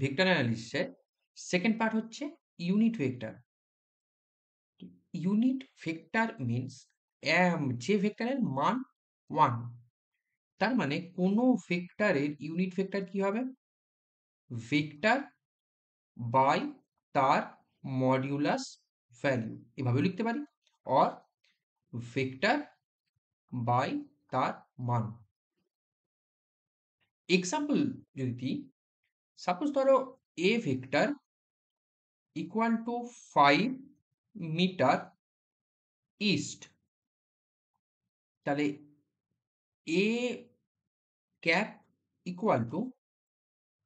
Vector অ্যানালিসিসের second part হচ্ছে unit vector. Unit vector means যে ভেক্টরের মান 1, তার মানে কোনো ভেক্টরের ইউনিট ভেক্টর কি হবে? ভেক্টর বাই তার মডিউলাস ভ্যালু, এভাবেও লিখতে পারি, অর ভেক্টর বাই তার মান। এক্সাম্পল যদি দিই, সাপোজ ধরো A vector equal to 5 metre east, তাহলে A cap equal to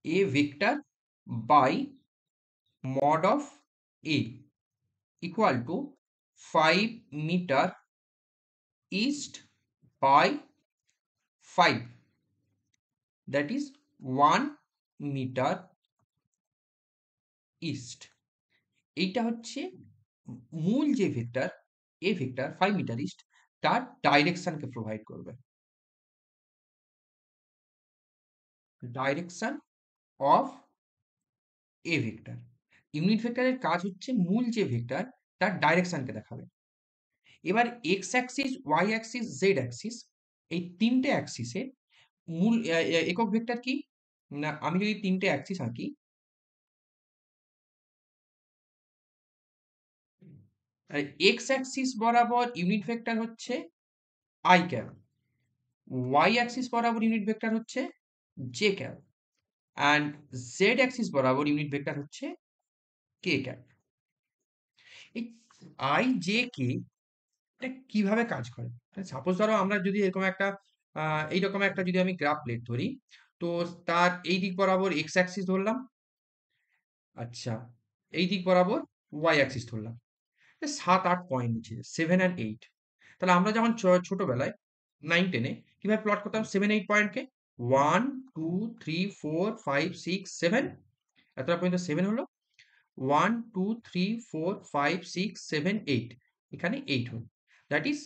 A vector by mod of a equal to 5 meter east by 5, that is 1 meter east। এইটা হচ্ছে মূল যে vector A vector 5 metre east, তার ডাইরেকশনকে provide করবে। Direction of A vector, unit ভেক্টরের কাজ হচ্ছে মূল যে ভেক্টর তার ডাইরেকশনকে দেখাবে। এবার X axis, Y axis, Z axis, এই তিনটে অ্যাক্সিসে মূল একক ভেক্টর কি না, আমি যদি তিনটে অ্যাক্সিস আঁকি, এক্স অ্যাক্সিস বরাবর ইউনিট ভেক্টর হচ্ছে আই ক্যাপ, ওয়াই অ্যাক্সিস বরাবর ইউনিট ভেক্টর হচ্ছে J cap, and Z Axis বরাবর ইউনিট ভেক্টর হচ্ছে কে ক্যাপ। এই আই জে কে এটা কিভাবে কাজ করে? সাপোজ ধরো আমরা যদি এরকম একটা এইরকম একটা যদি আমি গ্রাফ প্লেট ধরি, তো তার এই দিক বরাবর এক্স অ্যাক্সিস ধরলাম, আচ্ছা এই দিক বরাবর ওয়াই অ্যাক্সিস ধরলাম, 7-8 পয়েন্ট নিচে 7 অ্যান্ড 8। তাহলে আমরা যখন ছোটবেলায় 9-10-এ কিভাবে প্লট করতাম 7-8 পয়েন্টকে? 1 2 3 4 5 6 7, এতটা পর্যন্ত 7 হলো, 1 2 3 4 5 6 7 8, এখানে 8 হলো, দ্যাট ইজ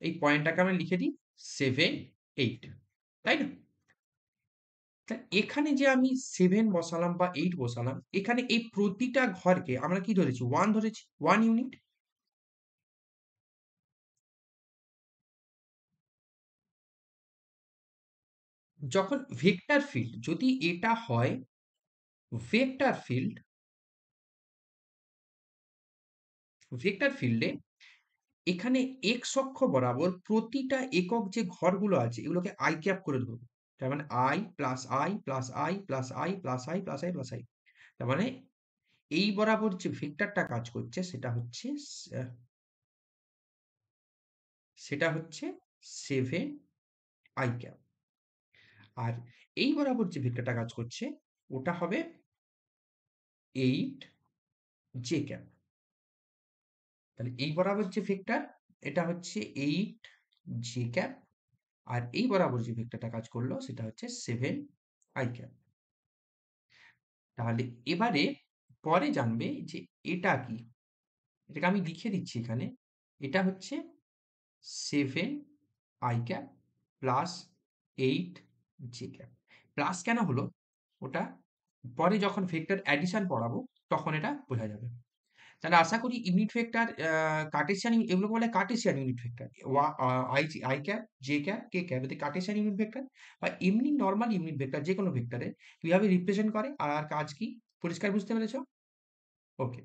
এই পয়েন্টটাকে আমরা লিখে দিই 7 8, তাই না? তা এখানে যে আমি 7 বসালাম বা 8 বসালাম, এখানে এই প্রতিটা ঘরকে আমরা কি ধরেছি? 1 ধরেছি, 1 ইউনিট। যখন ভেক্টর ফিল্ড যদি এটা হয় ভেক্টর ফিল্ড, ভেক্টর ফিল্ডে এখানে এক্স অক্ষ বরাবর প্রতিটা একক যে ঘরগুলো আছে এগুলোকে আই ক্যাপ করে ধরবো। তার মানে I plus I plus I plus I plus I plus I plus I, তার মানে এই বরাবর যে ভেক্টরটা কাজ করছে সেটা হচ্ছে 7 আই ক্যাপ, আর এই বরাবর যে ভেক্টরটা কাজ করছে ওটা হবে 8 জে ক্যাপ। তাহলে এই বরাবর যে ভেক্টর এটা হচ্ছে 8 জে ক্যাপ, আর এই বরাবর যে ভেক্টরটা কাজ করলো সেটা হচ্ছে 7 আই ক্যাপ। তাহলে এবারে পরে জানবে যে এটা কি, এটাকে আমি লিখে দিচ্ছি এখানে, এটা হচ্ছে 7 I cap plus 8 J cap. Plus কেন হলো ওটা পরে যখন ভেক্টর অ্যাডিশন পড়াবো তখন এটা বোঝা যাবে। তাহলে আশা করি ইউনিট ভেক্টর, কার্টেসিয়ান, এগুলো বলে Cartesian unit vector, I cap J cap K cap, এতে কার্টেসিয়ান ইউনিট ভেক্টর বা এমনি নর্মাল ইউনিট ভেক্টর যে কোনো ভেক্টরে কিভাবে রিপ্রেজেন্ট করে আর কাজ কি, পরিষ্কার বুঝতে পেরেছো? ওকে।